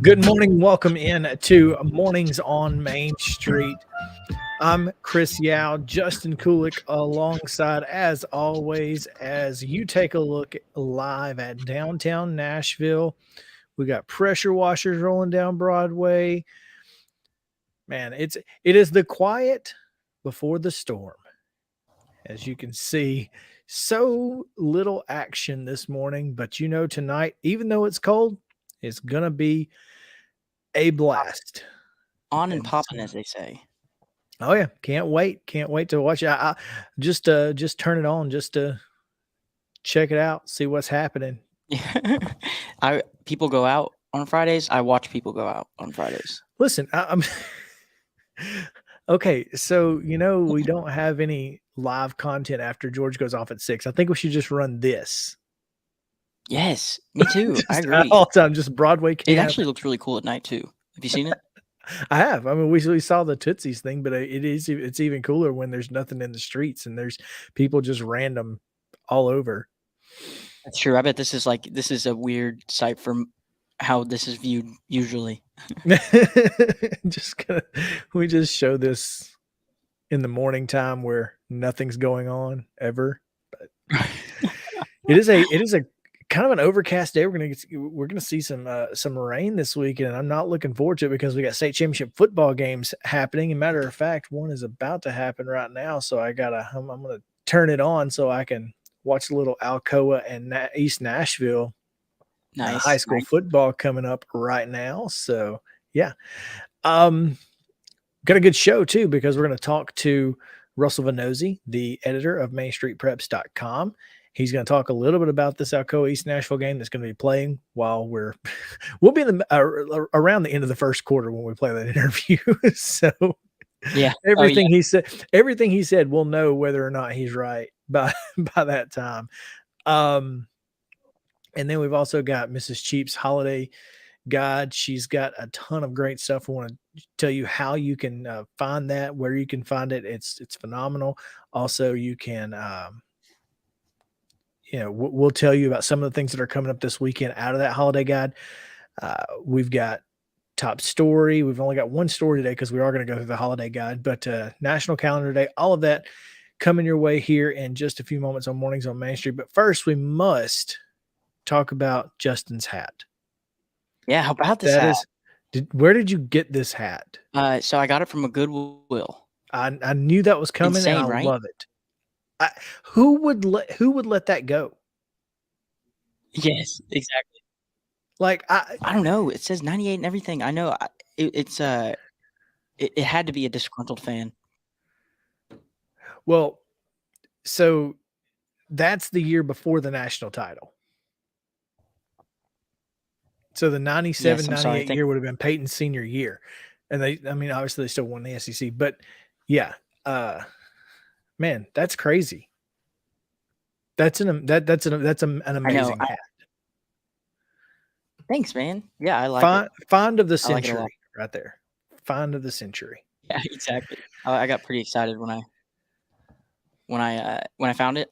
Good morning. Welcome in to Mornings on Main Street. I'm Chris Yao, Justin Kulik alongside, as always, as you take a look live at downtown Nashville. We got pressure washers rolling down Broadway. Man, it is the quiet before the storm. As you can see, so little action this morning, but tonight, even though it's cold, it's gonna be a blast. On and And popping, as they say. oh yeah, can't wait to watch it. I just turn it on just to check it out, see what's happening. People go out on Fridays. I watch people go out on Fridays. Listen, I'm okay. So we don't have any live content after George goes off at 6. I think we should just run this. Yes, me too. I agree. All time, just Broadway cam. It actually looks really cool at night too. Have you seen it? I have. I mean, we saw the Tootsies thing, but it's even cooler when there's nothing in the streets and there's people just random all over. That's true. I bet this is a weird sight from how this is viewed usually. We just show this in the morning time where nothing's going on ever. But it is a kind of an overcast day. We're gonna see some rain this weekend, and I'm not looking forward to it because we got state championship football games happening. As a matter of fact, one is about to happen right now, so I'm gonna turn it on so I can watch a little Alcoa and East Nashville high school football coming up right now. So yeah, got a good show too because we're going to talk to Russell Vanozzi, the editor of MainStreetPreps.com. He's going to talk a little bit about this Alcoa East Nashville game that's going to be playing while we'll be in the around the end of the first quarter when we play that interview. So yeah, everything he said, we'll know whether or not he's right by that time. And then we've also got Mrs. Cheap's holiday guide. She's got a ton of great stuff. We want to tell you how you can find that, where you can find it. It's phenomenal. Also, you can we'll tell you about some of the things that are coming up this weekend out of that holiday guide. We've got top story. We've only got one story today because we are going to go through the holiday guide, but National Calendar Day, all of that coming your way here in just a few moments on Mornings on Main Street. But first, we must talk about Justin's hat. Yeah, how about this hat? Where did you get this hat? So I got it from a Goodwill. I knew that was coming. Insane, and I right? love it. Who would let that go? Yes, exactly. Like I don't know. It says 98 and everything. I know it had to be a disgruntled fan. Well, so that's the year before the national title. So the 97-98 year would have been Peyton's senior year. And obviously they still won the SEC, but yeah, man, that's crazy. That's an amazing hat. Thanks, man. Yeah, I like it. Find of the century right there. Find of the century. Yeah, exactly. I got pretty excited when I found it,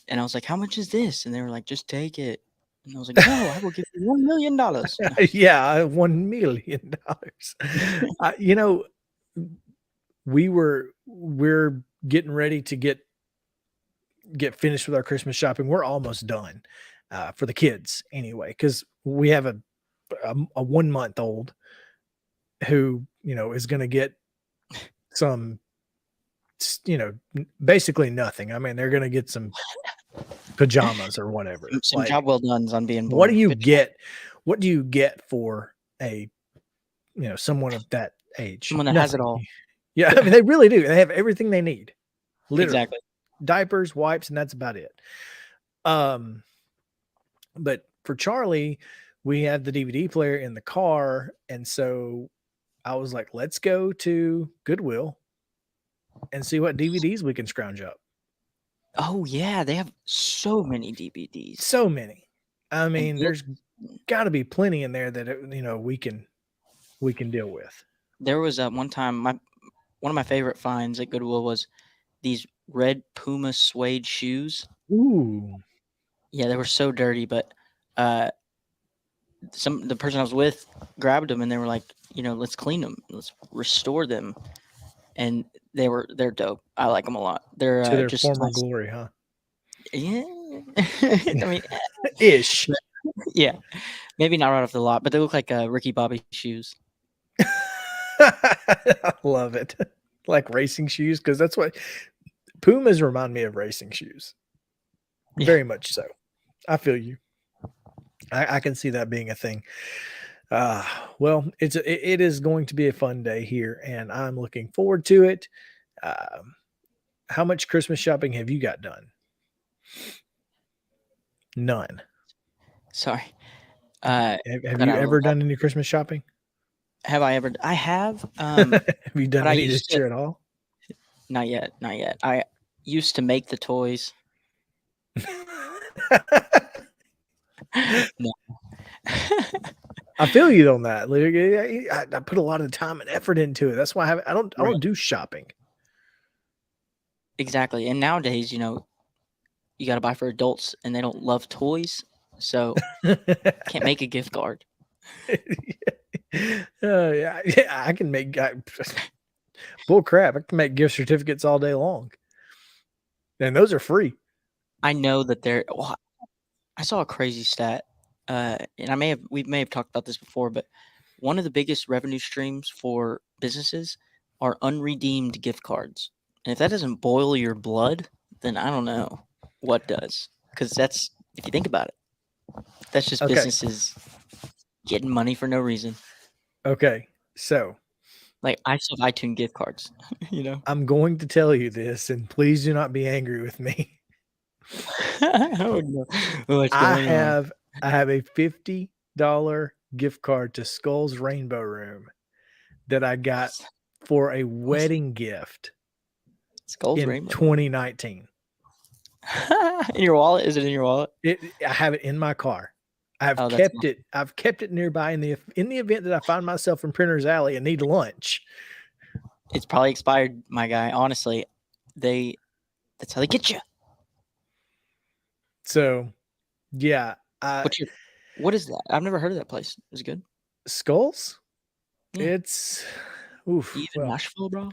and I was like, "How much is this?" And they were like, "Just take it." And I was like, "No, I will give you $1 million." Yeah, $1 million. We're getting ready to get finished with our Christmas shopping. We're almost done for the kids anyway, because we have a 1-month-old who is going to get some, basically nothing. I mean, they're going to get some pajamas or whatever. Some job well done on being born. What do you get? What do you get for a someone of that age? Someone that has it all. Yeah, I mean they really do. They have everything they need. Literally. Exactly. Diapers, wipes, and that's about it. But for Charlie, we had the DVD player in the car, and so I was like, let's go to Goodwill and see what DVDs we can scrounge up. Oh yeah, they have so many DVDs. So many. I mean, there's got to be plenty in there that we can deal with. There was one time one of my favorite finds at Goodwill was these red Puma suede shoes. Ooh. Yeah, they were so dirty, but the person I was with grabbed them and they were like, let's clean them, let's restore them, and they're dope. I like them a lot. They're To their just former nice. glory, huh? Yeah. I mean, Ish. yeah, maybe not right off the lot, but they look like Ricky Bobby shoes. I love it. Like racing shoes, because that's what Pumas remind me of, racing shoes. Yeah. Very much so. I feel you. I can see that being a thing. Well, it is going to be a fun day here, and I'm looking forward to it. How much Christmas shopping have you got done? None. Sorry. Have But you ever done any Christmas shopping? have I ever? I have. Have you done but I any this used to. year at all? Not yet. Not yet. I used to make the toys. No. I feel you on that. I put a lot of time and effort into it. That's why I don't Right. do shopping. Exactly. And nowadays, you got to buy for adults, and they don't love toys, so can't make a gift card. Yeah, I can make bull crap. I can make gift certificates all day long, and those are free. I know that well, I saw a crazy stat, and we may have talked about this before, but one of the biggest revenue streams for businesses are unredeemed gift cards. And if that doesn't boil your blood, then I don't know what does. Because if you think about it, that's just businesses getting money for no reason. Okay, so like I still have iTunes gift cards. I'm going to tell you this, and please do not be angry with me. Oh no! What's going on? I have a $50 gift card to Skull's Rainbow Room that I got for a wedding gift Skull's in Rainbow 2019. In your wallet? Is it in your wallet? I have it in my car. I've kept it nearby in the event that I find myself in Printer's Alley and need lunch. It's probably expired, my guy. Honestly, that's how they get you. So, yeah. What is that? I've never heard of that place. Is it good? Skulls? Yeah. It's oof. Even Nashville, bro.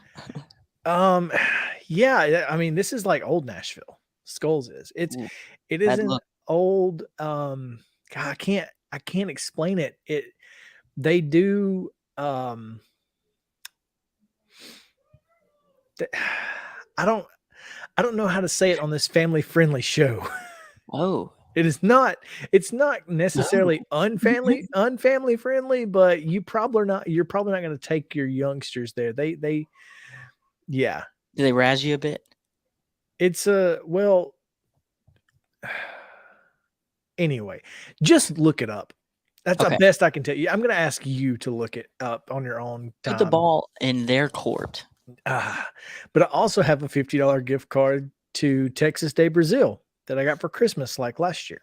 Yeah. I mean, this is like old Nashville. Skulls is. It isn't old. God, I can't explain it. They do. I don't know how to say it on this family friendly show. Oh. It's not necessarily unfamily friendly, but you're probably not going to take your youngsters there. Yeah. Do they razz you a bit? It's well, anyway, just look it up. That's the best I can tell you. I'm going to ask you to look it up on your own time. Put the ball in their court. But I also have a $50 gift card to Texas de Brazil that I got for Christmas like last year.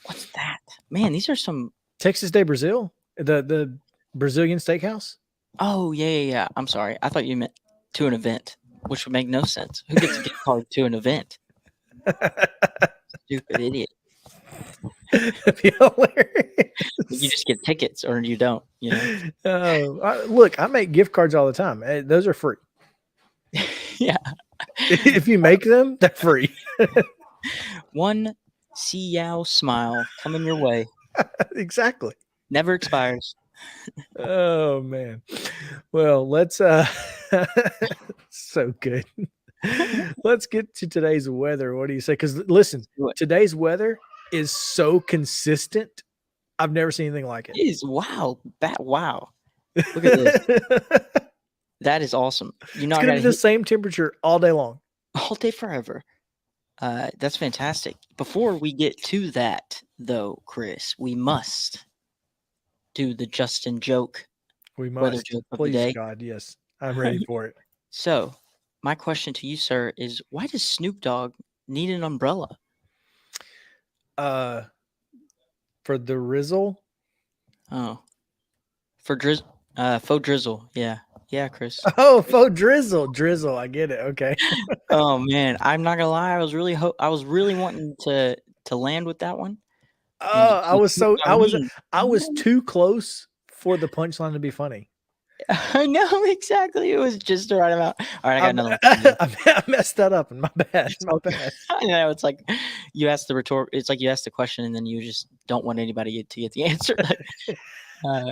What's that? Man, these are some Texas de Brazil, the Brazilian steakhouse. Oh, yeah. I'm sorry. I thought you meant to an event, which would make no sense. Who gets a gift card to an event? Stupid idiot. That'd be hilarious. You just get tickets or you don't, Look, I make gift cards all the time. Those are free. Yeah. If you make them, they're free. One see-yow smile coming your way. Exactly. Never expires. Oh man. Well, let's so good. Let's get to today's weather. What do you say? Because listen, today's weather is so consistent. I've never seen anything like it. It is wow. Wow. Look at this. That is awesome. It's gonna be the same temperature all day long. All day forever. That's fantastic. Before we get to that, though, Chris, we must do the Justin joke. We must. Weather joke of the day. God, yes. I'm ready for it. So, my question to you, sir, is why does Snoop Dogg need an umbrella? For the Rizzle. Oh. For faux drizzle. Yeah. Yeah, Chris. Oh, faux drizzle. I get it. Okay. Oh man, I'm not gonna lie. I was really wanting to land with that one, and Oh, I mean, I was too close for the punchline to be funny. I know exactly. It was just the right amount. All right, I got I'm another one for you. I messed that up, and my bad, It's my okay. bad. I know it's like you ask the retort. It's like you ask the question and then you just don't want anybody to get the answer. Uh,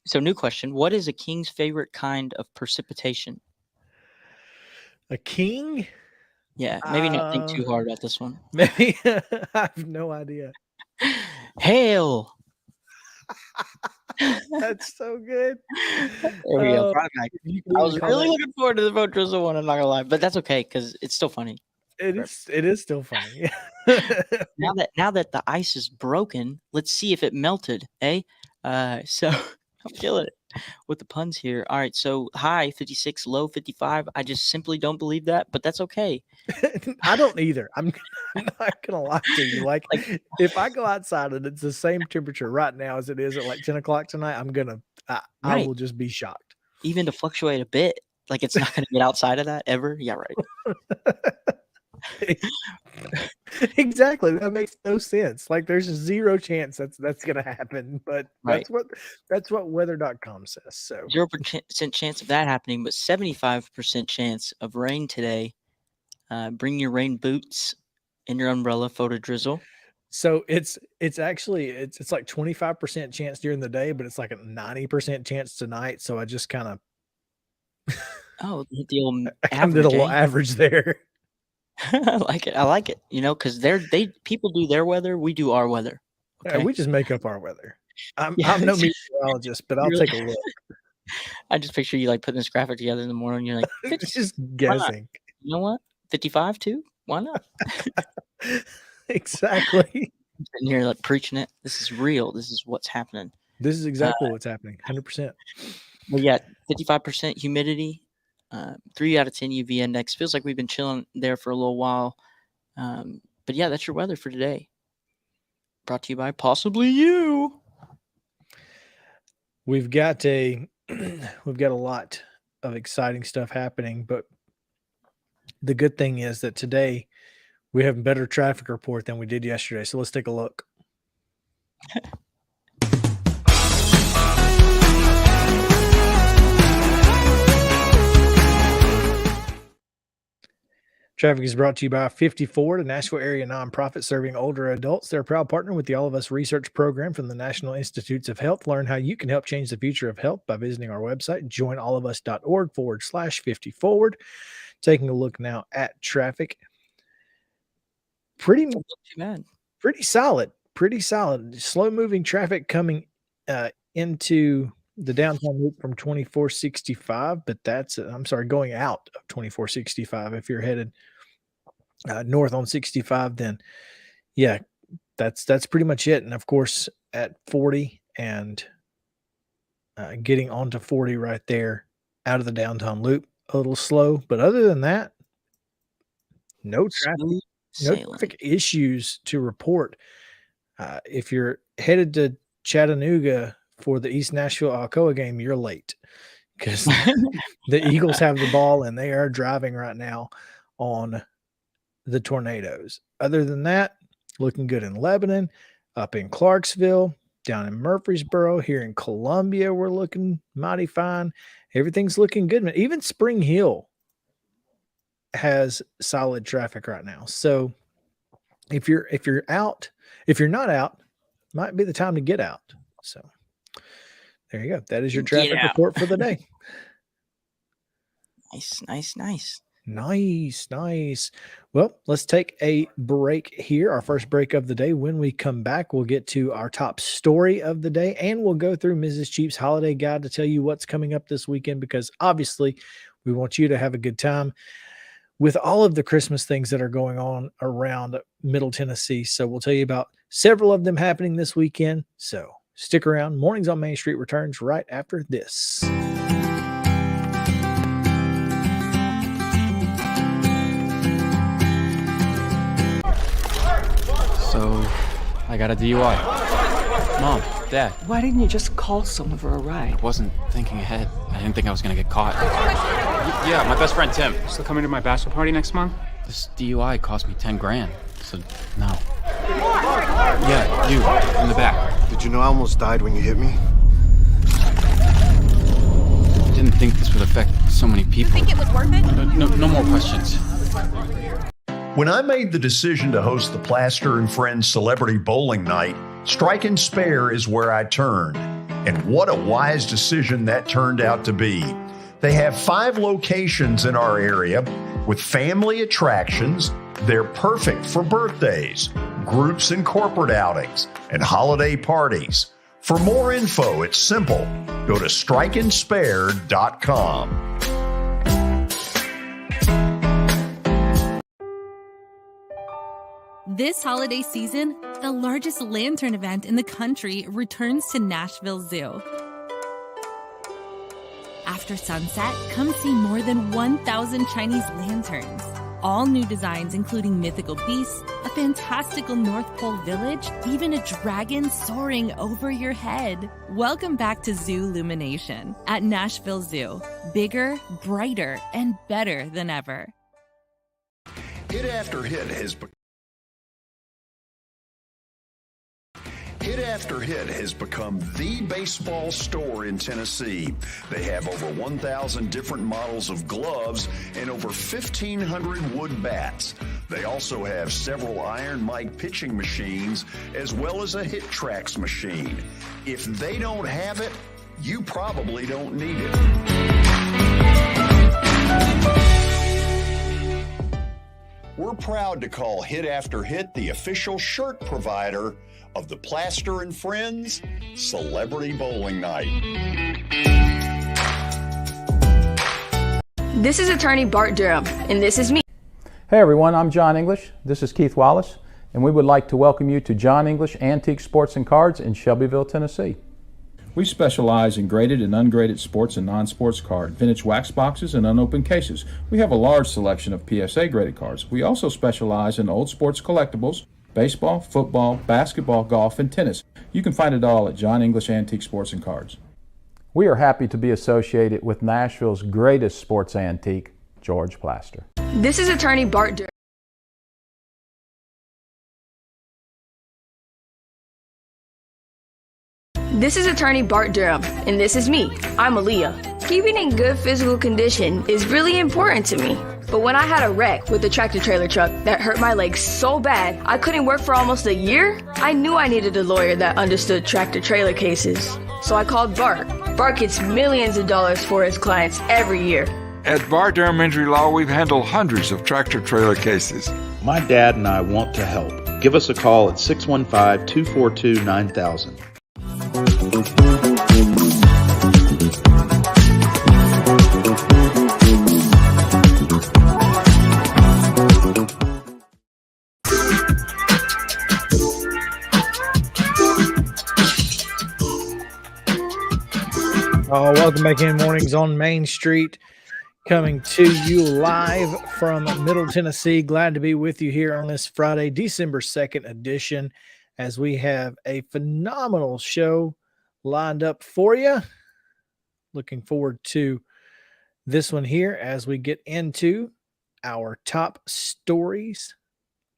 so new question: what is a king's favorite kind of precipitation? A king? Yeah, maybe not think Uh, too hard about this one. maybe I have no idea. Hail. That's so good. There we go. Brought it back. You can I even was call really that looking forward to the boat drizzle one. I'm not gonna lie, but that's okay because it's still funny. it is still funny. Now that the ice is broken, let's see if it melted, eh? So I'm killing it with the puns here. All right, so high 56, low 55. I just simply don't believe that, but that's okay. I don't either. I'm not gonna lie to you. Like, Like, if I go outside and it's the same temperature right now as it is at like 10 o'clock tonight, I right, will just be shocked. even to fluctuate a bit, like it's not gonna get outside of that ever. Yeah, right. Exactly. That makes no sense. Like, there's zero chance that's gonna happen, but Right. that's what weather.com says. So 0% chance of that happening, but 75% chance of rain today. Bring your rain boots and your umbrella, photo drizzle. so it's actually it's like 25% chance during the day, but it's like a 90% chance tonight. So I just kind of Oh, hit the old I kind of did a average, little eh? average there. I like it. I like it. You know, because they people do their weather, we do our weather. Okay. We just make up our weather. Yeah. I'm no meteorologist, but I'll You're take a look. I just picture you like putting this graphic together in the morning. You're like, 50, Just why not? guessing. You know what? 55 too? Why not? Exactly. Sitting here like preaching it. This is real. This is what's happening. This is exactly what's happening. 100%. But yeah, 55% humidity, 3 out of 10 UV index. Feels like we've been chilling there for a little while. But yeah, that's your weather for today. Brought to you by possibly you. We've got a we've got a lot of exciting stuff happening, but the good thing is that today we have a better traffic report than we did yesterday. So let's take a look. Traffic is brought to you by 54, a Nashville area nonprofit serving older adults. They're a proud partner with the All of Us research program from the National Institutes of Health. Learn how you can help change the future of health by visiting our website, joinallofus.org/50forward. Taking a look now at traffic. Pretty Not too bad. pretty solid. Slow moving traffic coming into the downtown loop from 2465, but I'm sorry, going out of 2465. If you're headed north on 65, then yeah, that's pretty much it. And of course, at 40 and getting onto 40 right there out of the downtown loop, a little slow. But other than that, no Smooth sailing. traffic issues to report. If you're headed to Chattanooga for the East Nashville Alcoa game, you're late because the Eagles have the ball and they are driving right now on the Tornadoes. Other than that, looking good in Lebanon, up in Clarksville, down in Murfreesboro, here in Columbia, we're looking mighty fine. Everything's looking good. Even Spring Hill has solid traffic right now. So if you're not out, might be the time to get out. So there you go. That is your traffic report for the day. Nice. Nice. Well, let's take a break here, our first break of the day. When we come back, we'll get to our top story of the day, and we'll go through Mrs. Cheap's holiday guide to tell you what's coming up this weekend, because obviously we want you to have a good time with all of the Christmas things that are going on around Middle Tennessee. So we'll tell you about several of them happening this weekend. So stick around. Mornings on Main Street returns right after this. So, I got a DUI. Mom, Dad, Why didn't you just call someone for a ride? I wasn't thinking ahead. I didn't think I was gonna get caught. Yeah, my best friend Tim. Still coming to my bachelor party next month? This DUI cost me 10 grand. So, no. Yeah, you, in the back. Did you know I almost died when you hit me? I didn't think this would affect so many people. Think it was worth it? No more questions. When I made the decision to host the Plaster and Friends Celebrity Bowling Night, Strike and Spare is where I turned. And what a wise decision that turned out to be. They have 5 locations in our area with family attractions. They're perfect for birthdays, groups and corporate outings, and holiday parties. For more info, it's simple. Go to strikeandspare.com. This holiday season, the largest lantern event in the country returns to Nashville Zoo. After sunset, come see more than 1,000 Chinese lanterns. All new designs including mythical beasts, a fantastical North Pole village, even a dragon soaring over your head. Welcome back to Zoo Illumination at Nashville Zoo. Bigger, brighter, and better than ever. Hit After Hit has become the baseball store in Tennessee. They have over 1,000 different models of gloves and over 1,500 wood bats. They also have several Iron Mike pitching machines as well as a Hit Tracks machine. If they don't have it, you probably don't need it. We're proud to call Hit After Hit the official shirt provider of the Plaster and Friends Celebrity Bowling Night. This is attorney Bart Durham, and this is me. Hey everyone, I'm John English. This is Keith Wallace, and we would like to welcome you to John English Antique Sports and Cards in Shelbyville, Tennessee. We specialize in graded and ungraded sports and non-sports cards, vintage wax boxes, and unopened cases. We have a large selection of PSA graded cards. We also specialize in old sports collectibles, baseball, football, basketball, golf, and tennis. You can find it all at John English Antique Sports and Cards. We are happy to be associated with Nashville's greatest sports antique, George Plaster. This is attorney Bart Durham. This is attorney Bart Durham, and this is me. I'm Aaliyah. Keeping in good physical condition is really important to me. But when I had a wreck with a tractor-trailer truck that hurt my legs so bad I couldn't work for almost a year, I knew I needed a lawyer that understood tractor-trailer cases. So I called Bart. Bart gets millions of dollars for his clients every year. At Bart Durham Injury Law, we've handled hundreds of tractor-trailer cases. My dad and I want to help. Give us a call at 615-242-9000. Oh, welcome back in Mornings on Main Street, coming to you live from Middle Tennessee. Glad to be with you here on this Friday, December 2nd edition, as we have a phenomenal show lined up for you. Looking forward to this one here as we get into our top stories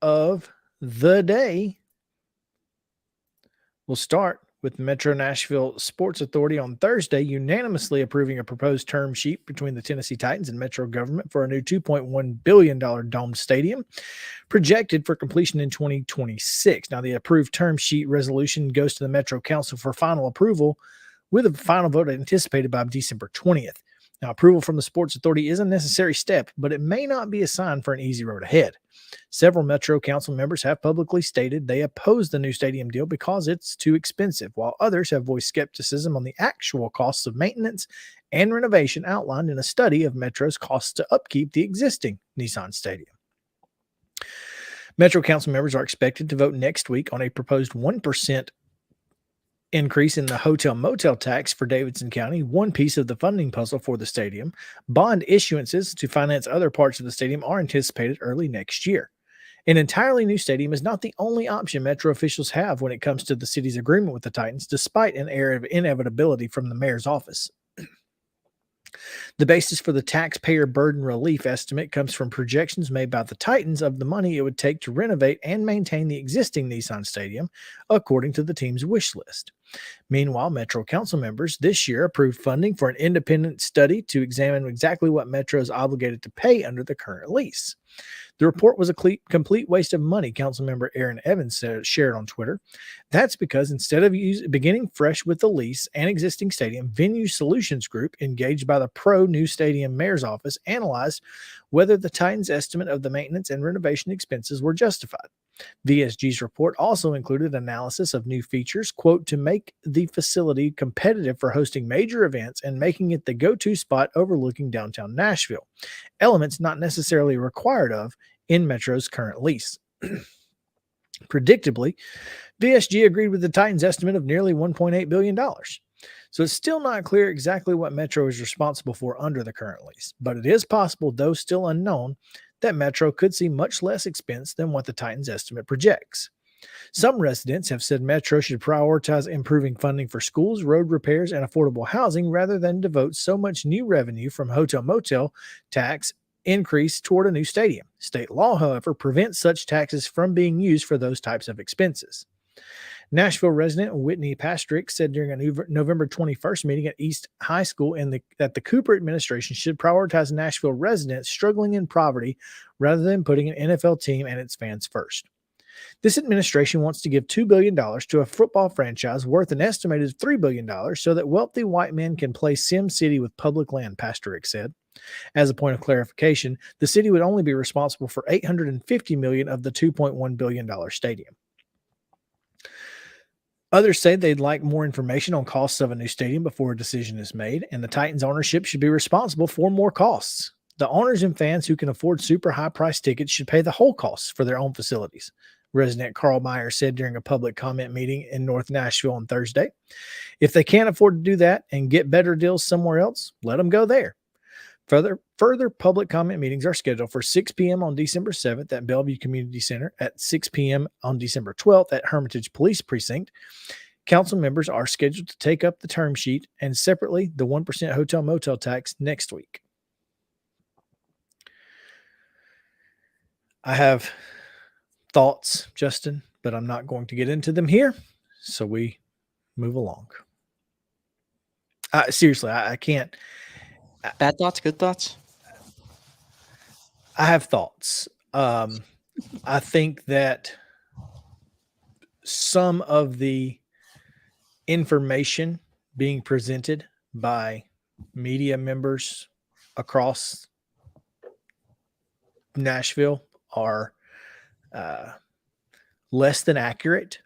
of the day. We'll start with Metro Nashville Sports Authority on Thursday unanimously approving a proposed term sheet between the Tennessee Titans and Metro government for a new $2.1 billion domed stadium projected for completion in 2026. Now, the approved term sheet resolution goes to the Metro Council for final approval, with a final vote anticipated by December 20th. Now, approval from the Sports Authority is a necessary step, but it may not be a sign for an easy road ahead. Several Metro Council members have publicly stated they oppose the new stadium deal because it's too expensive, while others have voiced skepticism on the actual costs of maintenance and renovation outlined in a study of Metro's costs to upkeep the existing Nissan Stadium. Metro Council members are expected to vote next week on a proposed 1% increase in the hotel motel tax for Davidson County, one piece of the funding puzzle for the stadium. Bond issuances to finance other parts of the stadium are anticipated early next year. An entirely new stadium is not the only option Metro officials have when it comes to the city's agreement with the Titans, despite an air of inevitability from the mayor's office. The basis for the taxpayer burden relief estimate comes from projections made by the Titans of the money it would take to renovate and maintain the existing Nissan Stadium, according to the team's wish list. Meanwhile, Metro Council members this year approved funding for an independent study to examine exactly what Metro is obligated to pay under the current lease. The report was a complete waste of money, Councilmember Aaron Evans shared on Twitter. That's because instead of beginning fresh with the lease and existing stadium, Venue Solutions Group, engaged by the Pro New Stadium Mayor's Office, analyzed whether the Titans' estimate of the maintenance and renovation expenses were justified. VSG's report also included analysis of new features, quote, to make the facility competitive for hosting major events and making it the go-to spot overlooking downtown Nashville, elements not necessarily required of in Metro's current lease. Predictably, VSG agreed with the Titans' estimate of nearly $1.8 billion. So it's still not clear exactly what Metro is responsible for under the current lease, but it is possible, though still unknown, that Metro could see much less expense than what the Titans estimate projects. Some residents have said Metro should prioritize improving funding for schools, road repairs, and affordable housing rather than devote so much new revenue from hotel-motel tax increase toward a new stadium. State law, however, prevents such taxes from being used for those types of expenses. Nashville resident Whitney Pastrick said during a November 21st meeting at East High School that the Cooper administration should prioritize Nashville residents struggling in poverty rather than putting an NFL team and its fans first. This administration wants to give $2 billion to a football franchise worth an estimated $3 billion so that wealthy white men can play Sim City with public land, Pastrick said. As a point of clarification, the city would only be responsible for $850 million of the $2.1 billion stadium. Others say they'd like more information on costs of a new stadium before a decision is made, and the Titans ownership should be responsible for more costs. The owners and fans who can afford super high-priced tickets should pay the whole costs for their own facilities, resident Carl Meyer said during a public comment meeting in North Nashville on Thursday. If they can't afford to do that and get better deals somewhere else, let them go there. Further public comment meetings are scheduled for 6 p.m. on December 7th at Bellevue Community Center, at 6 p.m. on December 12th at Hermitage Police Precinct. Council members are scheduled to take up the term sheet and separately the 1% hotel-motel tax next week. I have thoughts, Justin, but I'm not going to get into them here, so we move along. Seriously, I can't. Bad thoughts, good thoughts? I have thoughts. I think that some of the information being presented by media members across Nashville are less than accurate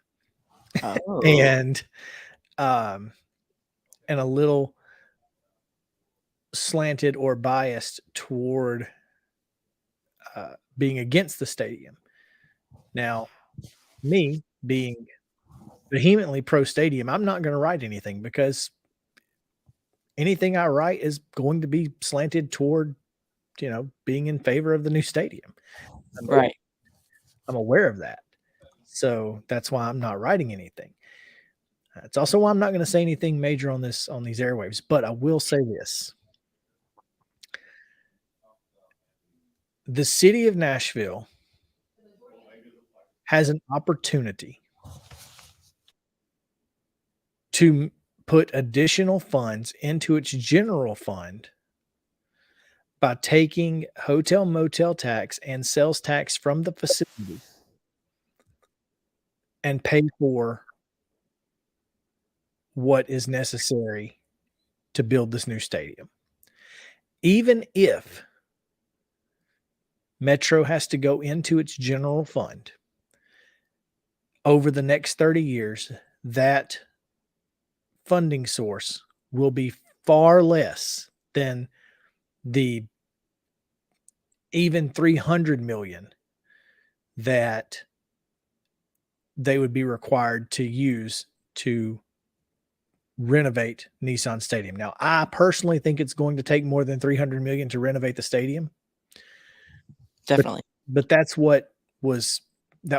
and a little slanted or biased toward being against the stadium. Now, me being vehemently pro stadium, I'm not going to write anything because anything I write is going to be slanted toward, being in favor of the new stadium. Right. I'm aware of that. So that's why I'm not writing anything. It's also why I'm not going to say anything major on these airwaves, but I will say this. The city of Nashville has an opportunity to put additional funds into its general fund by taking hotel motel tax and sales tax from the facility and pay for what is necessary to build this new stadium. Even if Metro has to go into its general fund over the next 30 years, that funding source will be far less than the even $300 million that they would be required to use to renovate Nissan Stadium. Now, I personally think it's going to take more than $300 million to renovate the stadium. Definitely. But that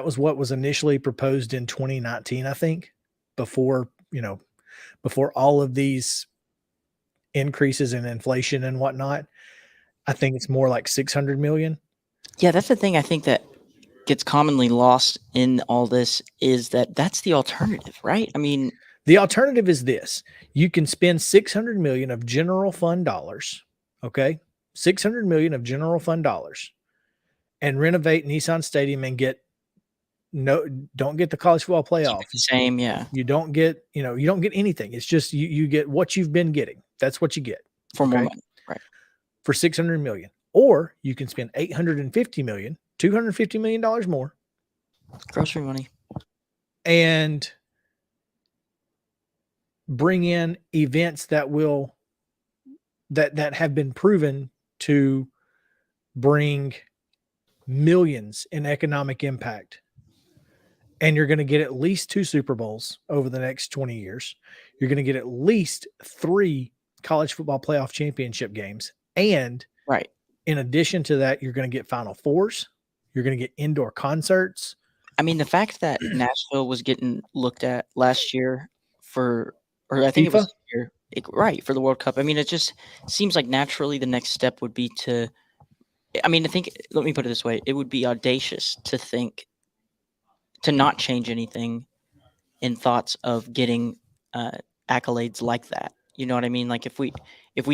was what was initially proposed in 2019, I think, before all of these increases in inflation and whatnot. I think it's more like 600 million. Yeah, that's the thing I think that gets commonly lost in all this is that that's the alternative, right? I mean, the alternative is this. You can spend 600 million of general fund dollars, okay? 600 million of general fund dollars and renovate Nissan Stadium and don't get the college football playoff. The same, yeah. You don't get, you don't get anything. It's just you get what you've been getting. That's what you get. For more money, right? For 600 million. Or you can spend 850 million, $250 million more. Grocery money. And bring in events that have been proven to bring millions in economic impact. And you're going to get at least 2 Super Bowls over the next 20 years. You're going to get at least 3 college football playoff championship games. And right. In addition to that, you're going to get Final Fours. You're going to get indoor concerts. I mean, the fact that Nashville was getting looked at last year or I think FIFA? it was right, for the World Cup. I mean, it just seems like naturally the next step would be let me put it this way. It would be audacious to not change anything in thoughts of getting accolades like that. You know what I mean? Like if we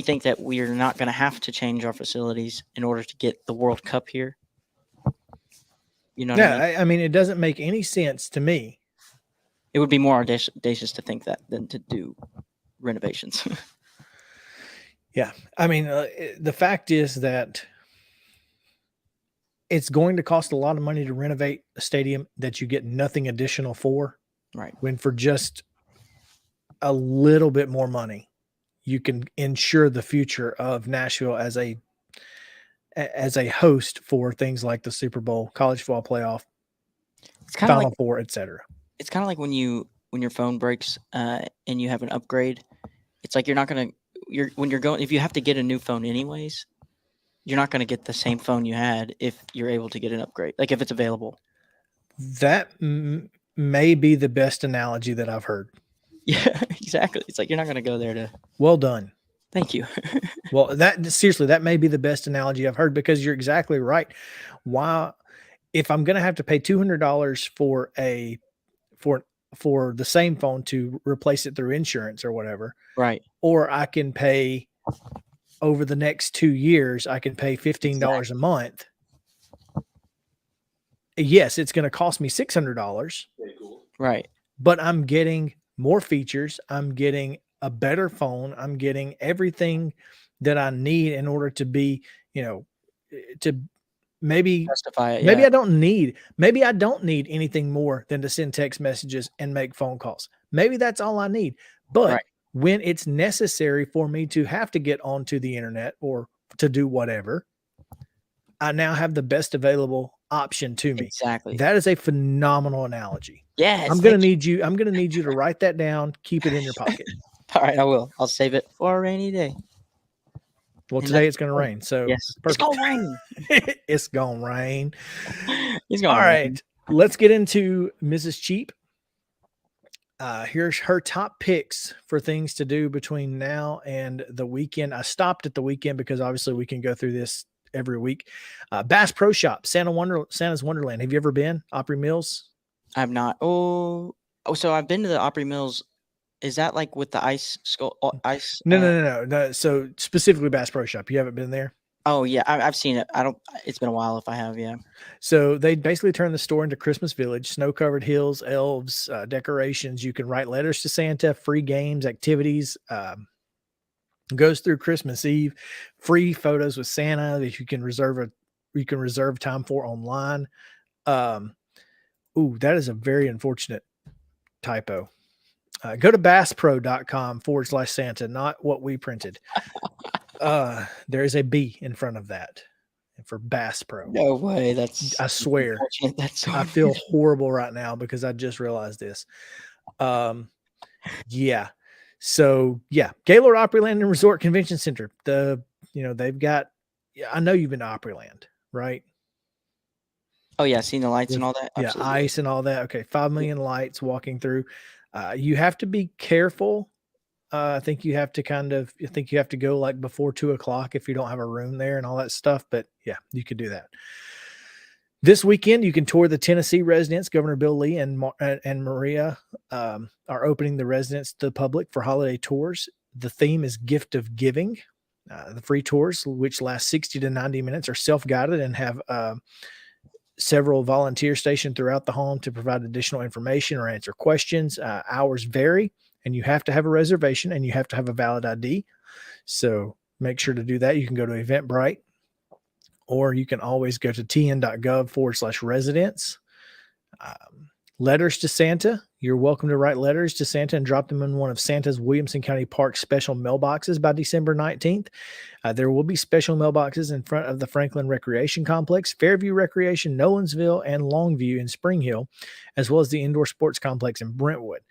think that we are not going to have to change our facilities in order to get the World Cup here, you know what I mean? I mean, it doesn't make any sense to me. It would be more audacious to think that than to do renovations. Yeah. I mean, the fact is that it's going to cost a lot of money to renovate a stadium that you get nothing additional for. Right. When for just a little bit more money, you can ensure the future of Nashville as a host for things like the Super Bowl, college football playoff, Final Four, etc. It's kind of like when your phone breaks and you have an upgrade. It's like if you have to get a new phone anyways, you're not going to get the same phone you had if you're able to get an upgrade, like if it's available. That may be the best analogy that I've heard. Yeah, exactly. It's like you're not going to go there to. Well done. Thank you. Well, that may be the best analogy I've heard, because you're exactly right. Why, if I'm going to have to pay $200 for the same phone to replace it through insurance or whatever, right? Or I can pay over the next 2 years, I can pay $15 a month. Yes, it's going to cost me $600. Right. But I'm getting more features. I'm getting a better phone. I'm getting everything that I need in order to be, to maybe justify it. Maybe I don't need anything more than to send text messages and make phone calls. Maybe that's all I need. But when it's necessary for me to have to get onto the internet or to do whatever, I now have the best available option to me. Exactly. That is a phenomenal analogy. Yes. I'm going to need you to write that down, keep it in your pocket. All right, I will. I'll save it for a rainy day. Well, today it's going to rain. So yes, it's going to rain. It's going to rain. It's going All to right. Let's get into Mrs. Cheap. Here's her top picks for things to do between now and the weekend. I stopped at the weekend because obviously we can go through this every week. Bass Pro Shop, Santa's Wonderland. Have you ever been? Opry Mills? I have not. So I've been to the Opry Mills. Is that like with the ice? No. So specifically Bass Pro Shop. You haven't been there? Oh yeah, I've seen it. It's been a while if I have. Yeah. So they basically turned the store into Christmas Village. Snow-covered hills, elves, decorations. You can write letters to Santa. Free games, activities. Goes through Christmas Eve. Free photos with Santa that you can reserve time for online. That is a very unfortunate typo. Go to basspro.com/Santa, not what we printed. There is a B in front of that for Bass Pro. No way. I swear. I feel horrible right now because I just realized this. Yeah. So yeah, Gaylord Opryland and Resort Convention Center. They've got, I know you've been to Opryland, right? Oh yeah. Seen the lights and all that. Yeah. Absolutely. Ice and all that. Okay. 5 million lights walking through. You have to be careful I think you have to go like before 2:00 if you don't have a room there and all that stuff. But yeah, you could do that. This weekend, you can tour the Tennessee residence. Governor Bill Lee and Maria are opening the residence to the public for holiday tours. The theme is Gift of Giving. The free tours, which last 60 to 90 minutes, are self-guided and have several volunteers stationed throughout the home to provide additional information or answer questions. Hours vary, and you have to have a reservation and you have to have a valid ID. So make sure to do that. You can go to Eventbrite, or you can always go to tn.gov/residents. Letters to Santa. You're welcome to write letters to Santa and drop them in one of Santa's Williamson County Park special mailboxes by December 19th. There will be special mailboxes in front of the Franklin Recreation Complex, Fairview Recreation, Nolensville, and Longview in Spring Hill, as well as the Indoor Sports Complex in Brentwood.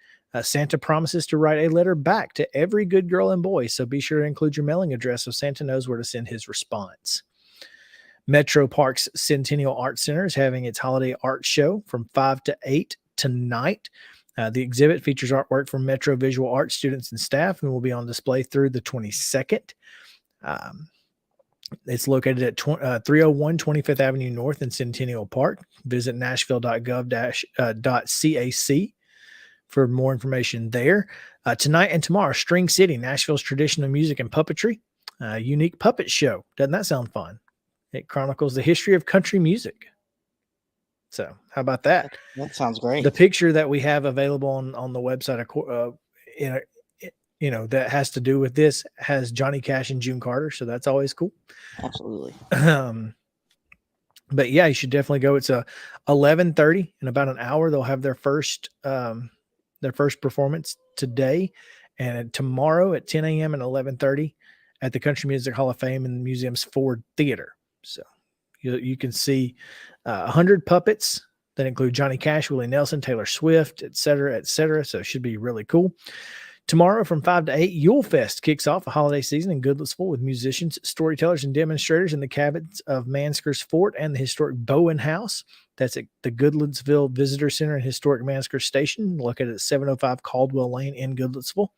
Santa promises to write a letter back to every good girl and boy, so be sure to include your mailing address so Santa knows where to send his response. Metro Parks Centennial Art Center is having its holiday art show from 5 to 8 tonight. The exhibit features artwork from Metro Visual Arts students and staff and will be on display through the 22nd. It's located at 301 25th Avenue North in Centennial Park. Visit nashville.gov.cac for more information there. Tonight and tomorrow, String City, Nashville's traditional music and puppetry, unique puppet show. Doesn't that sound fun? It chronicles the history of country music. So how about that? That sounds great. The picture that we have available on the website, that has to do with this has Johnny Cash and June Carter. So that's always cool. Absolutely. But yeah, you should definitely go. It's 11:30 in about an hour. They'll have their first performance today, and tomorrow at 10 a.m. and 11:30 at the Country Music Hall of Fame in the museum's Ford Theater. So you can see 100 puppets that include Johnny Cash, Willie Nelson, Taylor Swift, et cetera, et cetera. So it should be really cool. Tomorrow from 5 to 8, Yule Fest kicks off a holiday season in Goodlettsville with musicians, storytellers, and demonstrators in the cabins of Manskers Fort and the historic Bowen House. That's at the Goodlettsville Visitor Center and Historic Manskers Station, located at 705 Caldwell Lane in Goodlettsville.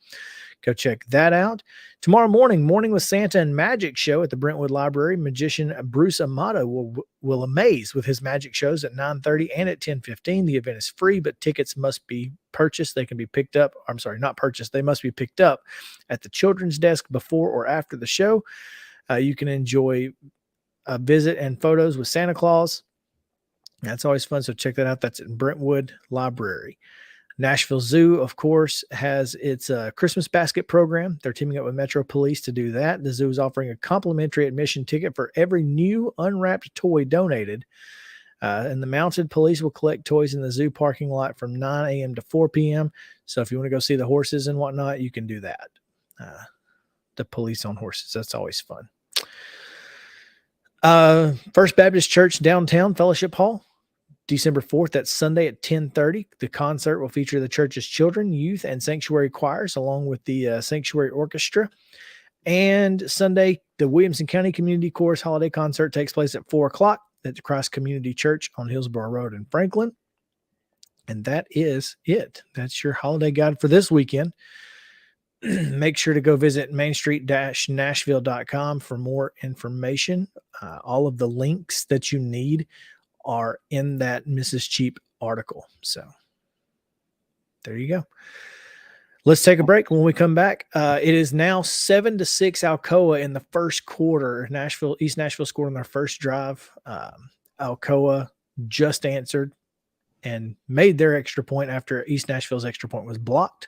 Go check that out. Tomorrow morning with Santa and Magic show at the Brentwood Library. Magician Bruce Amato will amaze with his magic shows at 9:30 and at 10:15. The event is free, but tickets must be purchased. They can be picked up. I'm sorry, not purchased. They must be picked up at the children's desk before or after the show. You can enjoy a visit and photos with Santa Claus. That's always fun. So check that out. That's at Brentwood Library. Nashville Zoo, of course, has its Christmas basket program. They're teaming up with Metro Police to do that. The zoo is offering a complimentary admission ticket for every new unwrapped toy donated. And the mounted police will collect toys in the zoo parking lot from 9 a.m. to 4 p.m. So if you want to go see the horses and whatnot, you can do that. The police on horses. That's always fun. First Baptist Church downtown Fellowship Hall. December 4th, that's Sunday at 10:30. The concert will feature the church's children, youth, and sanctuary choirs, along with the sanctuary orchestra. And Sunday, the Williamson County Community Chorus Holiday Concert takes place at 4 o'clock at the Christ Community Church on Hillsborough Road in Franklin. And that is it. That's your holiday guide for this weekend. Make sure to go visit mainstreet-nashville.com for more information. All of the links that you need are in that Mrs. Cheap article. So there you go. Let's take a break. When we come back, it is now 7-6 Alcoa in the first quarter. East Nashville scored on their first drive. Alcoa just answered and made their extra point after East Nashville's extra point was blocked.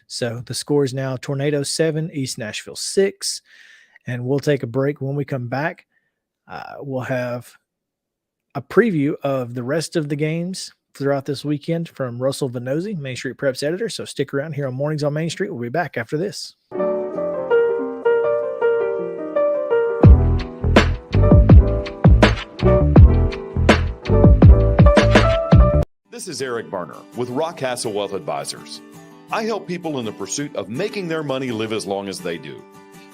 So the score is now Tornado 7, East Nashville 6. And we'll take a break. When we come back, we'll have a preview of the rest of the games throughout this weekend from Russell Venozzi, Main Street Preps editor. So stick around here on Mornings on Main Street. We'll be back after this. This is Eric Berner with Rockcastle Wealth Advisors. I help people in the pursuit of making their money live as long as they do.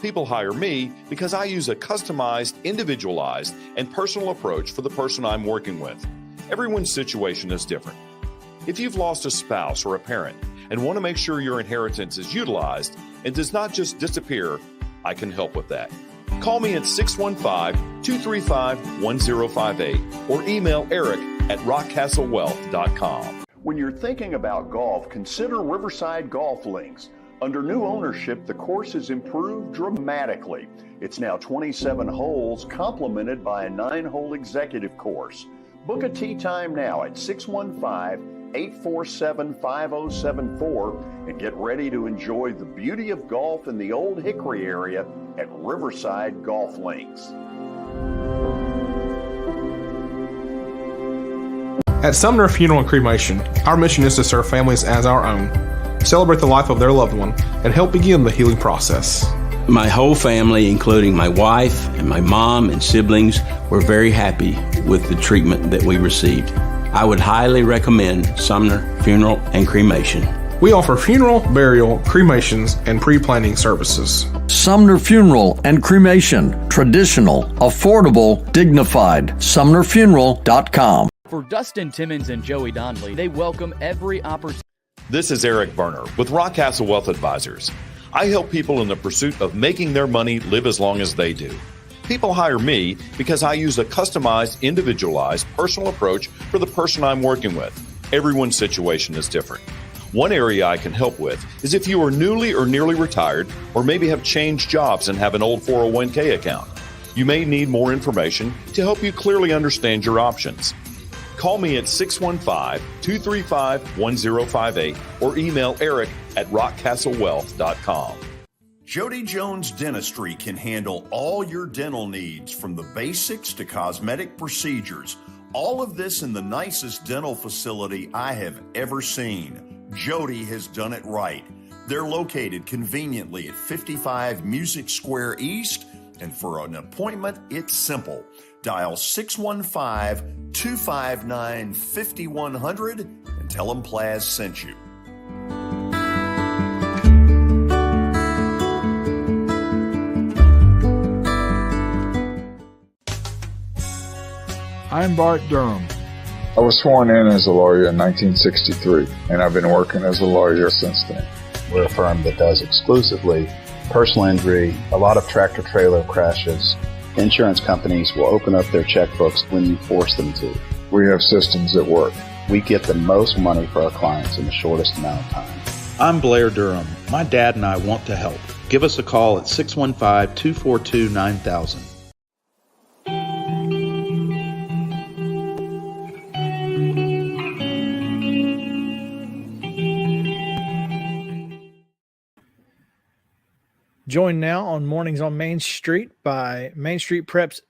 People hire me because I use a customized, individualized, and personal approach for the person I'm working with. Everyone's situation is different. If you've lost a spouse or a parent and want to make sure your inheritance is utilized, and does not just disappear, I can help with that. Call me at 615-235-1058 or email eric@rockcastlewealth.com. When you're thinking about golf, consider Riverside Golf Links. Under new ownership, the course has improved dramatically. It's now 27 holes, complemented by a 9-hole executive course. Book a tee time now at 615-847-5074 and get ready to enjoy the beauty of golf in the Old Hickory area at Riverside Golf Links. At Sumner Funeral and Cremation, our mission is to serve families as our own, celebrate the life of their loved one, and help begin the healing process. My whole family, including my wife and my mom and siblings, were very happy with the treatment that we received. I would highly recommend Sumner Funeral and Cremation. We offer funeral, burial, cremations, and pre-planning services. Sumner Funeral and Cremation. Traditional, affordable, dignified. SumnerFuneral.com. For Dustin Timmons and Joey Donnelly, they welcome every opportunity. This is Eric Berner with Rockcastle Wealth Advisors. I help people in the pursuit of making their money live as long as they do. People hire me because I use a customized, individualized, personal approach for the person I'm working with. Everyone's situation is different. One area I can help with is if you are newly or nearly retired, or maybe have changed jobs and have an old 401k account. You may need more information to help you clearly understand your options. Call me at 615-235-1058 or email eric@rockcastlewealth.com. Jody Jones Dentistry can handle all your dental needs, from the basics to cosmetic procedures. All of this in the nicest dental facility I have ever seen. Jody has done it right. They're located conveniently at 55 Music Square East, and for an appointment, it's simple. Dial 615-259-5100 and tell them Plaz sent you. I'm Bart Durham. I was sworn in as a lawyer in 1963, and I've been working as a lawyer since then. We're a firm that does exclusively personal injury, a lot of tractor-trailer crashes. Insurance companies will open up their checkbooks when you force them to. We have systems that work. We get the most money for our clients in the shortest amount of time. I'm Blair Durham. My dad and I want to help. Give us a call at 615-242-9000. Joined now on Mornings on Main Street by Main Street Prep's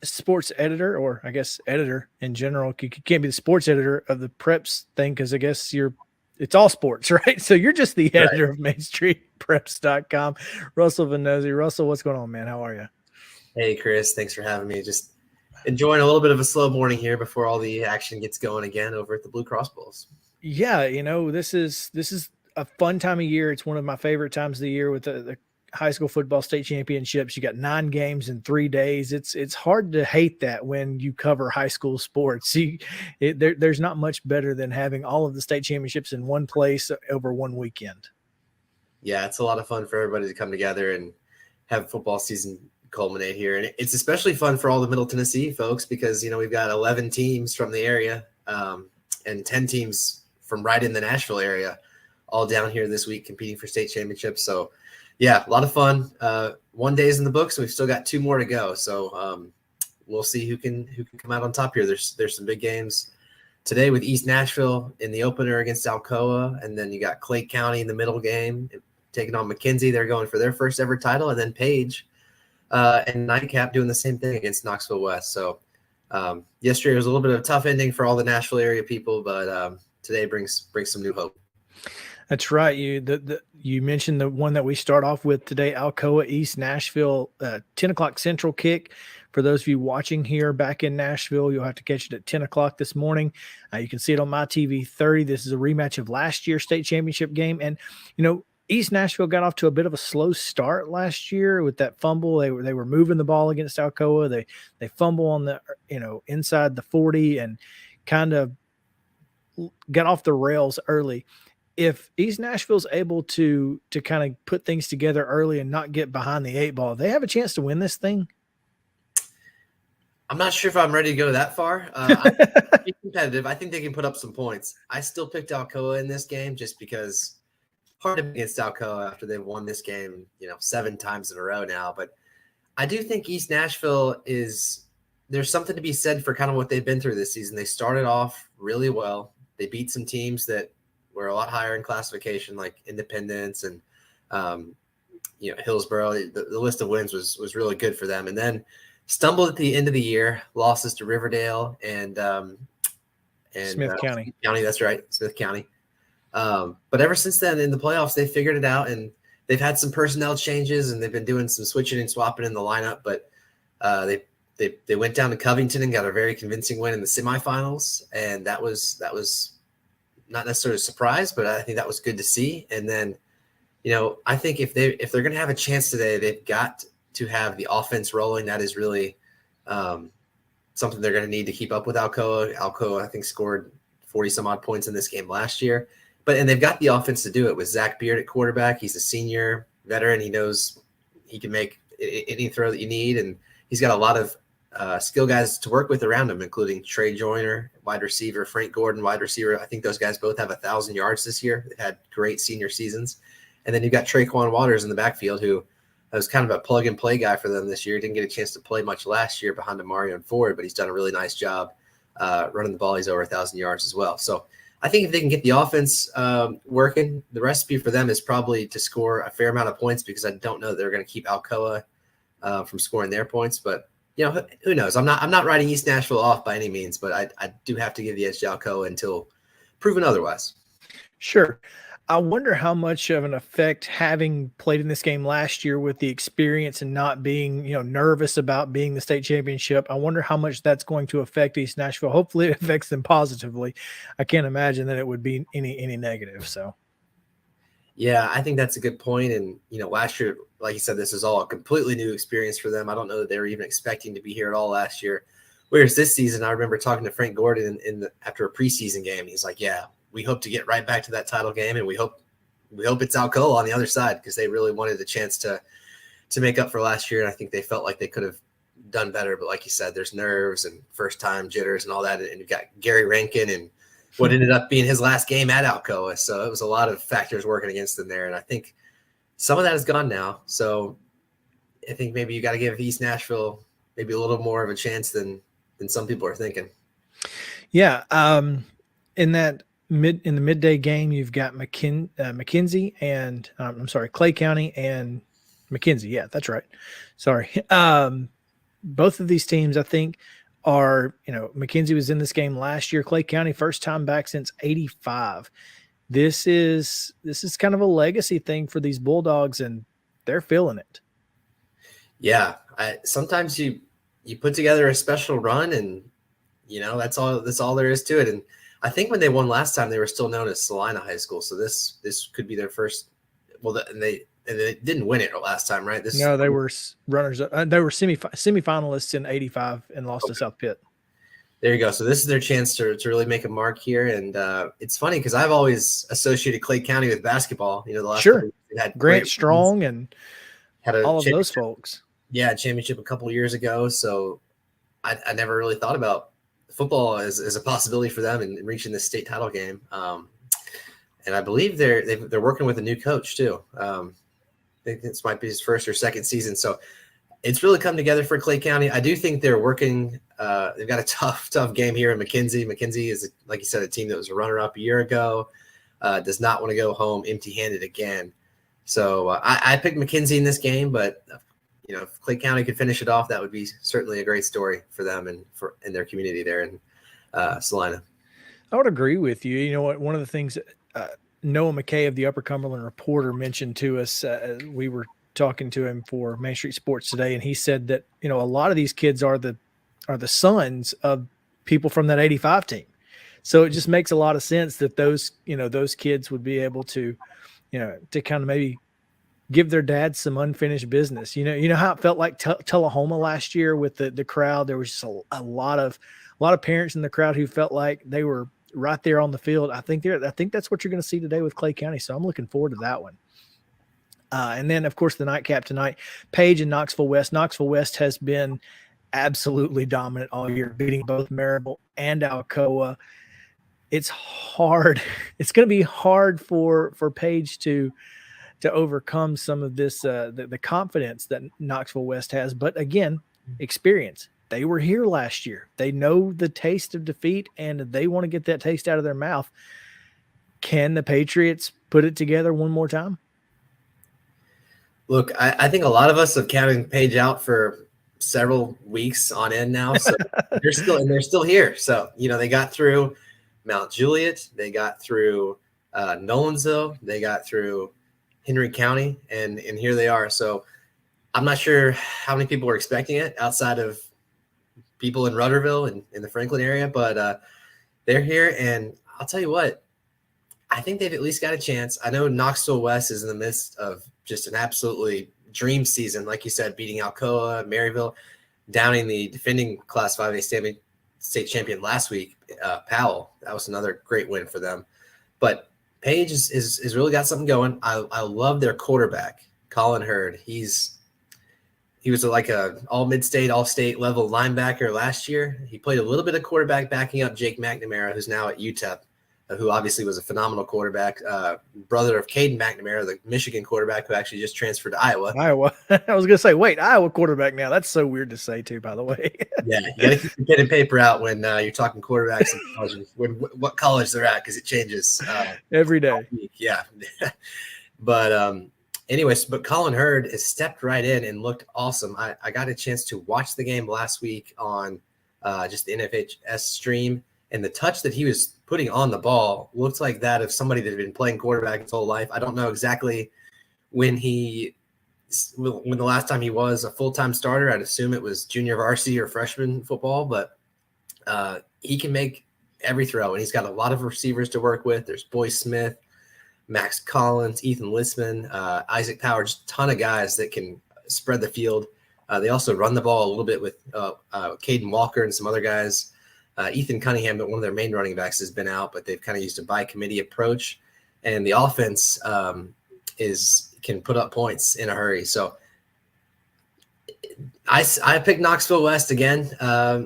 sports editor, or I guess editor in general. You can't be the sports editor of the Preps thing because I guess it's all sports, right? So you're just the editor of MainStreetPreps.com. Russell Venozzi. Russell, what's going on, man? How are you? Hey, Chris. Thanks for having me. Just enjoying a little bit of a slow morning here before all the action gets going again over at the Blue Cross Bowls. Yeah, this is a fun time of year. It's one of my favorite times of the year with the high school football state championships. You got 9 games in 3 days. It's hard to hate that when you cover high school sports. There's not much better than having all of the state championships in one place over one weekend. Yeah, it's a lot of fun for everybody to come together and have football season culminate here. And it's especially fun for all the Middle Tennessee folks because, we've got 11 teams from the area and 10 teams from right in the Nashville area all down here this week competing for state championships. So, yeah, a lot of fun. 1 day's in the books. We've still got 2 more to go. So we'll see who can come out on top here. There's some big games today with East Nashville in the opener against Alcoa, and then you got Clay County in the middle game taking on McKenzie. They're going for their first ever title, and then Page and Nightcap doing the same thing against Knoxville West. So yesterday was a little bit of a tough ending for all the Nashville area people, but today brings some new hope. That's right. You mentioned the one that we start off with today, Alcoa East Nashville, 10 o'clock Central kick. For those of you watching here back in Nashville, you'll have to catch it at 10 o'clock this morning. You can see it on my TV 30. This is a rematch of last year's state championship game. And, East Nashville got off to a bit of a slow start last year with that fumble. They were moving the ball against Alcoa. They fumble on the, inside the 40 and kind of got off the rails early. if East Nashville's able to kind of put things together early and not get behind the 8 ball, they have a chance to win this thing. I'm not sure if I'm ready to go that far. Be competitive. I think they can put up some points. I still picked Alcoa in this game just because hard to against Alcoa after they've won this game, 7 times in a row now. But I do think East Nashville there's something to be said for kind of what they've been through this season. They started off really well. They beat some teams that were a lot higher in classification, like Independence and Hillsborough. The list of wins was really good for them. And then stumbled at the end of the year, losses to Riverdale and Smith County. That's right, Smith County. But ever since then, in the playoffs, they figured it out, and they've had some personnel changes, and they've been doing some switching and swapping in the lineup. But they went down to Covington and got a very convincing win in the semifinals, and that was not necessarily a surprise, but I think that was good to see. And then, I think if they're going to have a chance today, they've got to have the offense rolling. That is really something they're going to need to keep up with Alcoa. Alcoa, I think, scored 40 some odd points in this game last year, and they've got the offense to do it with Zach Beard at quarterback. He's a senior veteran. He knows he can make any throw that you need. And he's got a lot of skill guys to work with around him, including Trey Joyner, wide receiver, Frank Gordon, wide receiver. I think those guys both have 1,000 yards this year. They've had great senior seasons. And then you've got Traquan Waters in the backfield, who was kind of a plug-and-play guy for them this year. He didn't get a chance to play much last year behind Amarion Ford, but he's done a really nice job running the ball. He's over 1,000 yards as well. So I think if they can get the offense working, the recipe for them is probably to score a fair amount of points, because I don't know that they're going to keep Alcoa from scoring their points. But, who knows? I'm not writing East Nashville off by any means, but I do have to give the edge to Alcoa until proven otherwise. Sure. I wonder how much of an effect having played in this game last year with the experience and not being, nervous about being the state championship. I wonder how much that's going to affect East Nashville. Hopefully it affects them positively. I can't imagine that it would be any negative. So, yeah, I think that's a good point. And, last year, like you said, this is all a completely new experience for them. I don't know that they were even expecting to be here at all last year. Whereas this season, I remember talking to Frank Gordon after a preseason game. He's like, yeah, we hope to get right back to that title game, and we hope it's Alcoa on the other side, because they really wanted a chance to make up for last year. And I think they felt like they could have done better. But like you said, there's nerves and first-time jitters and all that. And you've got Gary Rankin and what ended up being his last game at Alcoa. So it was a lot of factors working against them there. And I think some of that is gone now. So I think maybe you got to give East Nashville maybe a little more of a chance than some people are thinking. Yeah. In the midday game, you've got McKenzie and Clay County and McKenzie. Yeah, that's right. Sorry. Both of these teams, I think, are, McKenzie was in this game last year. Clay County, first time back since '85. This is kind of a legacy thing for these Bulldogs, and they're feeling it. Yeah. Sometimes you put together a special run, and, that's all there is to it. And I think when they won last time, they were still known as Salina High School. So this could be their first. Well, and they didn't win it last time, right? No, they were runners. They were semifinalists in '85 and lost to South Pitt. There you go. So this is their chance to really make a mark here. And it's funny because I've always associated Clay County with basketball. The last sure had Grant Strong and had all of those folks. Yeah, championship a couple of years ago. So I never really thought about football as a possibility for them in reaching this state title game. And I believe they're working with a new coach too. I think this might be his first or second season. So it's really come together for Clay County. I do think they're working. They've got a tough game here in McKenzie. McKenzie is, like you said, a team that was a runner-up a year ago. Does not want to go home empty-handed again. So I picked McKenzie in this game, but if Clay County could finish it off, that would be certainly a great story for them and in their community there in Salina. I would agree with you. You know what? One of the things Noah McKay of the Upper Cumberland Reporter mentioned to us, we were talking to him for Main Street Sports today, and he said that a lot of these kids are the sons of people from that '85 team. So it just makes a lot of sense that those kids would be able to to kind of maybe give their dads some unfinished business. You know how it felt like Tullahoma last year with the crowd. There was just a lot of parents in the crowd who felt like they were right there on the field. I think that's what you're going to see today with Clay County. So I'm looking forward to that one. And then, of course, the nightcap tonight, Page and Knoxville West. Knoxville West has been absolutely dominant all year, beating both Maryville and Alcoa. It's hard. It's going to be hard for Page to overcome some of this, the confidence that Knoxville West has. But again, experience. They were here last year. They know the taste of defeat, and they want to get that taste out of their mouth. Can the Patriots put it together one more time? Look, I think a lot of us have counted Page out for several weeks on end now. So they're still here. So, they got through Mount Juliet. They got through Nolensville. They got through Henry County, and here they are. So I'm not sure how many people were expecting it outside of people in Rudderville and in the Franklin area, but they're here. And I'll tell you what, I think they've at least got a chance. I know Knoxville West is in the midst of just an absolutely dream season. Like you said, beating Alcoa, Maryville, downing the defending Class 5A state champion last week, Powell. That was another great win for them. But Page is really got something going. I love their quarterback, Colin Hurd. He was like a all mid-state, all-state level linebacker last year. He played a little bit of quarterback backing up Jake McNamara, who's now at UTEP, who obviously was a phenomenal quarterback, brother of Caden McNamara, the Michigan quarterback who actually just transferred to Iowa. I was going to say, wait, Iowa quarterback now. That's so weird to say too, by the way. Yeah, you got to keep your pen and paper out when you're talking quarterbacks in college, what college they're at, because it changes every day. Yeah. But anyways, but Colin Hurd has stepped right in and looked awesome. I got a chance to watch the game last week on just the NFHS stream, and the touch that he was putting on the ball looked like that of somebody that had been playing quarterback his whole life. I don't know exactly when the last time he was a full-time starter. I'd assume it was junior varsity or freshman football, but he can make every throw, and he's got a lot of receivers to work with. There's Boyce Smith, Max Collins, Ethan Lisman, Isaac Power, just a ton of guys that can spread the field. They also run the ball a little bit with Caden Walker and some other guys. Ethan Cunningham, but one of their main running backs, has been out, but they've kind of used a by committee approach, and the offense can put up points in a hurry. So I picked Knoxville West again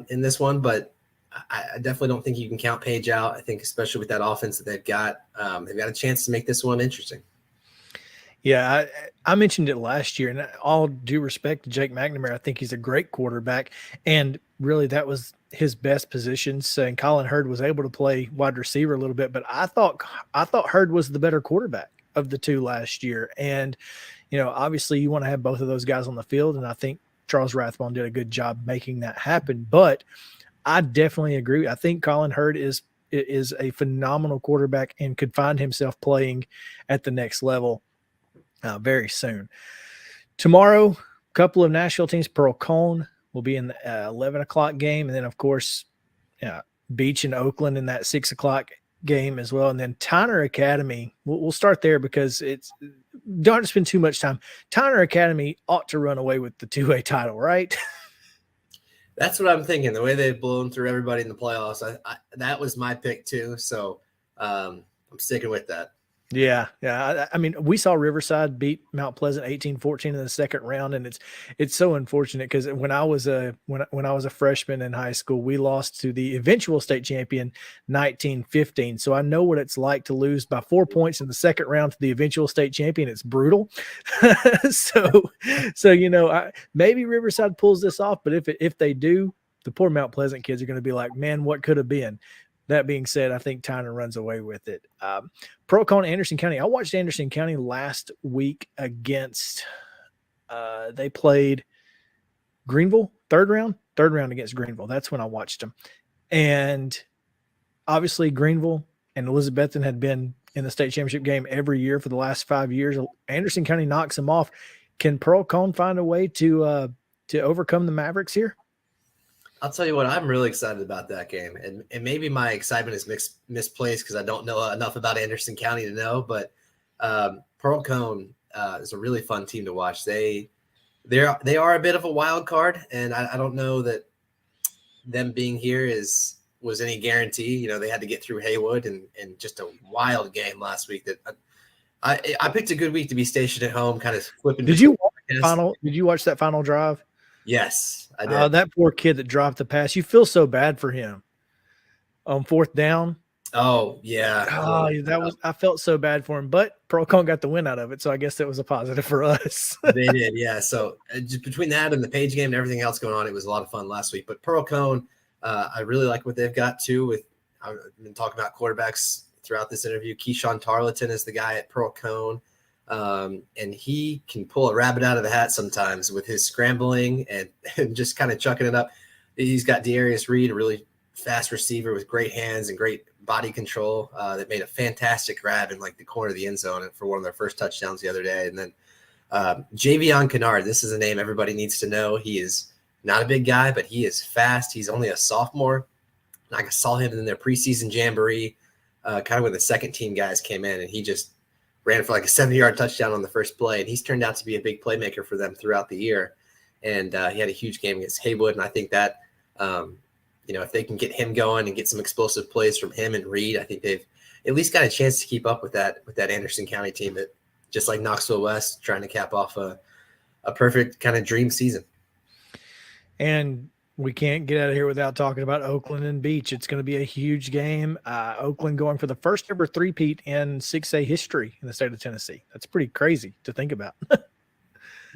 in this one, but I definitely don't think you can count Page out. I think especially with that offense that they've got a chance to make this one interesting. Yeah, I mentioned it last year, and all due respect to Jake McNamara, I think he's a great quarterback, and really that was his best position. So, and Colin Hurd was able to play wide receiver a little bit, but I thought Hurd was the better quarterback of the two last year. And, obviously you want to have both of those guys on the field, and I think Charles Rathbone did a good job making that happen. But I definitely agree. I think Colin Hurd is a phenomenal quarterback and could find himself playing at the next level very soon. Tomorrow, a couple of Nashville teams. Pearl Cone will be in the 11 o'clock game. And then, of course, Beach and Oakland in that 6 o'clock game as well. And then Tyner Academy, we'll start there because don't spend too much time. Tyner Academy ought to run away with the 2A title, right? That's what I'm thinking. The way they've blown through everybody in the playoffs, that was my pick too. So I'm sticking with that. Yeah. I mean, we saw Riverside beat Mount Pleasant 18-14 in the second round, and it's so unfortunate because when I was a freshman in high school, we lost to the eventual state champion 19-15. So I know what it's like to lose by 4 points in the second round to the eventual state champion. It's brutal. so maybe Riverside pulls this off, but if they do, the poor Mount Pleasant kids are going to be like, man, what could have been? That being said, I think Tyner runs away with it. Pearl Cone, Anderson County. I watched Anderson County last week against they played Greenville, third round against Greenville. That's when I watched them. And obviously Greenville and Elizabethton had been in the state championship game every year for the last 5 years. Anderson County knocks them off. Can Pearl Cone find a way to overcome the Mavericks here? I'll tell you what, I'm really excited about that game. And maybe my excitement is misplaced because I don't know enough about Anderson County to know, but Pearl Cone is a really fun team to watch. They are a bit of a wild card, and I don't know that them being here is was any guarantee. You know, they had to get through Haywood and just a wild game last week. That I picked a good week to be stationed at home, kind of flipping. Did you watch that final drive? Yes, I did. Oh, that poor kid that dropped the pass. You feel so bad for him on 4th down. Oh yeah. Oh, I felt so bad for him, but Pearl-Cohn got the win out of it, so I guess that was a positive for us. They did, yeah. So just between that and the Page game and everything else going on, it was a lot of fun last week. But Pearl-Cohn, I really like what they've got too. I've been talking about quarterbacks throughout this interview. Keyshawn Tarleton is the guy at Pearl-Cohn, and he can pull a rabbit out of the hat sometimes with his scrambling and just kind of chucking it up. He's got Darius Reed, a really fast receiver with great hands and great body control that made a fantastic grab in like the corner of the end zone for one of their first touchdowns the other day. And then Javion Kennard, this is a name everybody needs to know. He is not a big guy, but he is fast. He's only a sophomore. I saw him in their preseason jamboree, kind of when the second team guys came in, and he just ran for like a 70-yard touchdown on the first play. And he's turned out to be a big playmaker for them throughout the year. And he had a huge game against Haywood. And I think that, if they can get him going and get some explosive plays from him and Reed, I think they've at least got a chance to keep up with that Anderson County team that, just like Knoxville West, trying to cap off a perfect kind of dream season. And we can't get out of here without talking about Oakland and Beach. It's going to be a huge game. Oakland going for the first ever three-peat in 6A history in the state of Tennessee. That's pretty crazy to think about.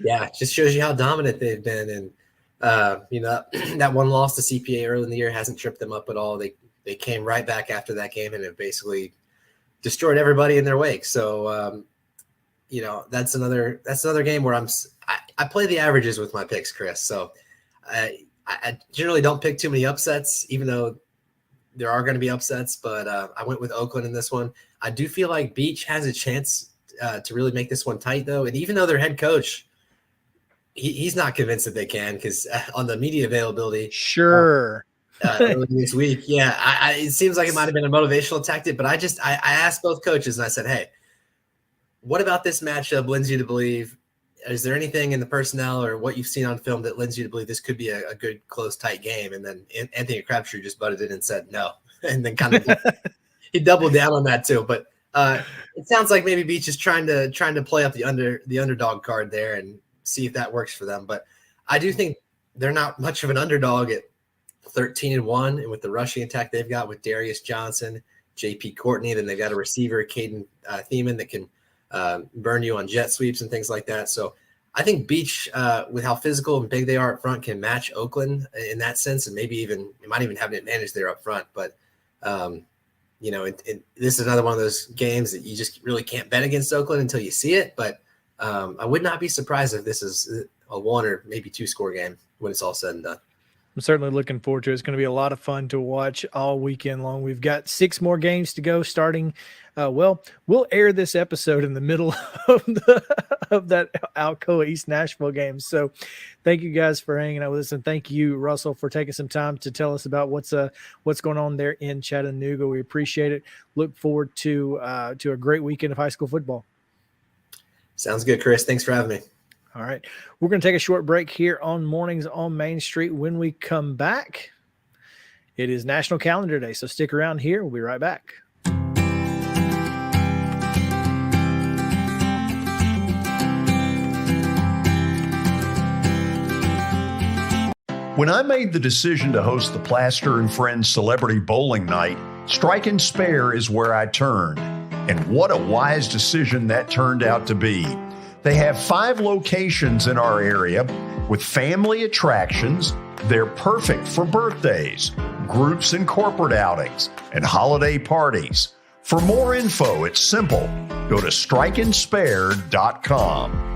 Yeah, it just shows you how dominant they've been. And, that one loss to CPA early in the year hasn't tripped them up at all. They came right back after that game and have basically destroyed everybody in their wake. So, that's another game where I play the averages with my picks, Chris. So I generally don't pick too many upsets, even though there are going to be upsets, but I went with Oakland in this one. I do feel like Beach has a chance to really make this one tight, though. And even though their head coach, he's not convinced that they can, because on the media availability, sure, early this week, it seems like it might have been a motivational tactic. But I asked both coaches and I said, hey, what about this matchup lends you to believe? Is there anything in the personnel or what you've seen on film that lends you to believe this could be a good, close, tight game? And then Anthony Crabtree just butted in and said no, and then kind of he doubled down on that too. But it sounds like maybe Beach is trying to play up the underdog card there and see if that works for them. But I do think they're not much of an underdog at 13-1, and with the rushing attack they've got with Darius Johnson, JP Courtney, then they've got a receiver, Caden Thiemann, that can burn you on jet sweeps and things like that. So I think Beach, with how physical and big they are up front, can match Oakland in that sense, and maybe it might even have an advantage there up front. But this is another one of those games that you just really can't bet against Oakland until you see it. But I would not be surprised if this is a 1 or maybe 2 score game when it's all said and done. I'm certainly looking forward to it. It's going to be a lot of fun to watch all weekend long. We've got 6 more games to go starting. We'll air this episode in the middle of that Alcoa East Nashville game. So thank you guys for hanging out with us. And thank you, Russell, for taking some time to tell us about what's going on there in Chattanooga. We appreciate it. Look forward to a great weekend of high school football. Sounds good, Chris. Thanks for having me. All right. We're going to take a short break here on Mornings on Main Street. When we come back, it is National Calendar Day, so stick around here. We'll be right back. When I made the decision to host the Plaster and Friends Celebrity Bowling Night, Strike and Spare is where I turned. And what a wise decision that turned out to be. They have 5 locations in our area with family attractions. They're perfect for birthdays, groups and corporate outings, and holiday parties. For more info, it's simple. Go to strikeandspare.com.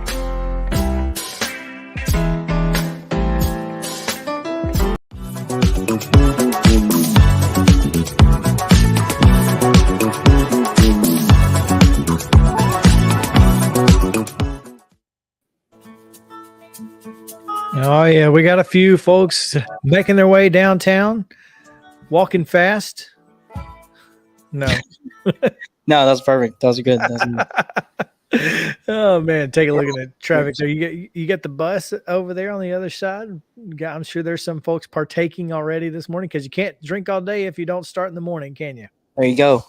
Oh, yeah, we got a few folks making their way downtown, walking fast. No. No, that's perfect. That was good. Oh man, take a look at the traffic there. You get the bus over there on the other side. I'm sure there's some folks partaking already this morning because you can't drink all day if you don't start in the morning, can you? There you go.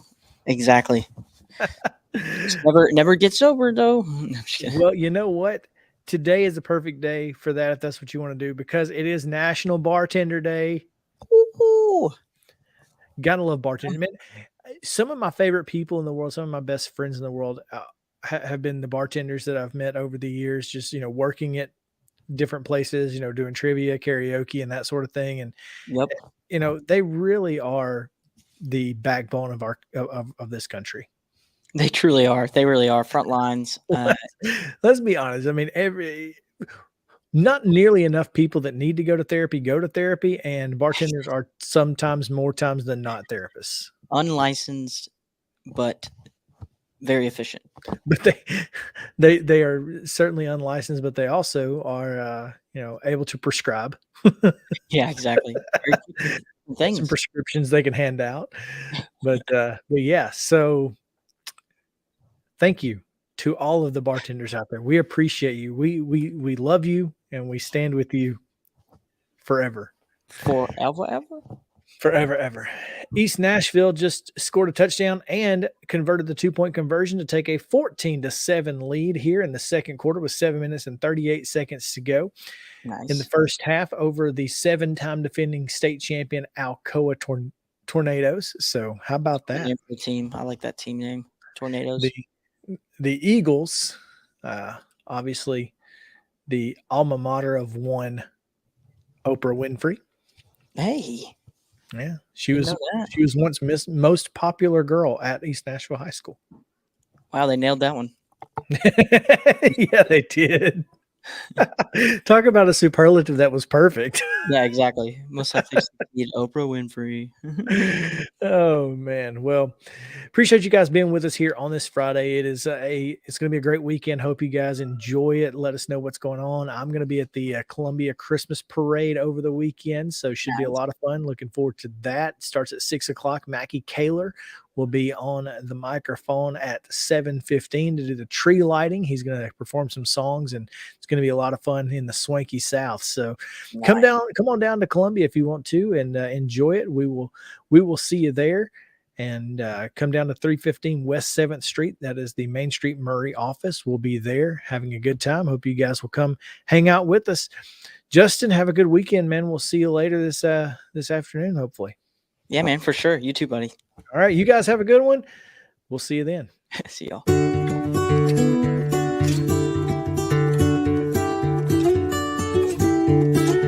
Exactly. Just never get sober though. I'm just kidding. Well, you know what? Today is the perfect day for that if that's what you want to do because it is National Bartender Day. Ooh. Gotta love bartending. Man, some of my favorite people in the world, some of my best friends in the world have been the bartenders that I've met over the years, just, working at different places, doing trivia, karaoke, and that sort of thing. And, Yep. They really are the backbone of of this country. They truly are. They really are. Front lines. Let's be honest. I mean, not nearly enough people that need to go to therapy, and bartenders are sometimes more times than not therapists. Unlicensed, but very efficient. But they are certainly unlicensed, but they also are able to prescribe. Yeah, exactly. Things. Some prescriptions they can hand out. But yeah, so thank you to all of the bartenders out there. We appreciate you. We love you and we stand with you forever. Forever, ever. East Nashville just scored a touchdown and converted the 2-point conversion to take a 14-7 lead here in the second quarter with 7 minutes and 38 seconds to go. Nice. In the first half over the 7-time defending state champion Alcoa Tornadoes. So how about that? Name for the team. I like that team name. Tornadoes. The Eagles, obviously the alma mater of one Oprah Winfrey. Hey. Yeah, she was once most popular girl at East Nashville High School. Wow, they nailed that one. Yeah, they did. Talk about a superlative that was perfect. Yeah, exactly. Most likely succeed, Oprah Winfrey. Oh man. Well, appreciate you guys being with us here on this Friday. It's going to be a great weekend. Hope you guys enjoy it. Let us know what's going on. I'm going to be at the Columbia Christmas Parade over the weekend, so should be a lot of fun. Looking forward to that. Starts at 6:00. Mackie Kaler will be on the microphone at 7:15 to do the tree lighting. He's going to perform some songs, and it's going to be a lot of fun in the swanky South. So come on down to Columbia if you want to and enjoy it. We will see you there. And come down to 315 West 7th Street. That is the Main Street Murray office. We'll be there having a good time. Hope you guys will come hang out with us. Justin, have a good weekend, man. We'll see you later this afternoon, hopefully. Yeah, man, for sure. You too, buddy. All right. You guys have a good one. We'll see you then. See y'all.